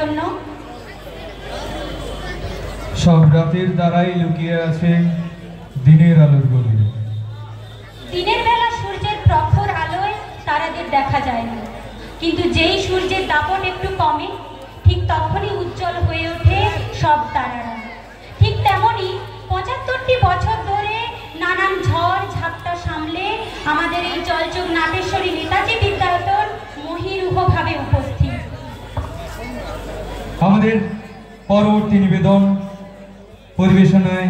জন্য? সব রাতের দ্বারাই লুকিয়ে আছে দিনের আলোর গভীরে। দিনের বেলা সূর্যের প্রখর আলোয় তারাদের দেখা যায় না, কিন্তু যেই সূর্যের দাপট একটু কমে ঠিক তখনই উজ্জ্বল হয়ে ওঠে সব তারারা। ঠিক তেমনই ৭৫টি বছর ধরে নানান ঝড় ঝাপটা সামলে আমাদের এই জলচোখ নাটেশ্বরী নেতাজি বিদ্যায়তন মহিরুহভাবে উপস্থিত। আমাদের পরবর্তী নিবেদন পরিবেশনায়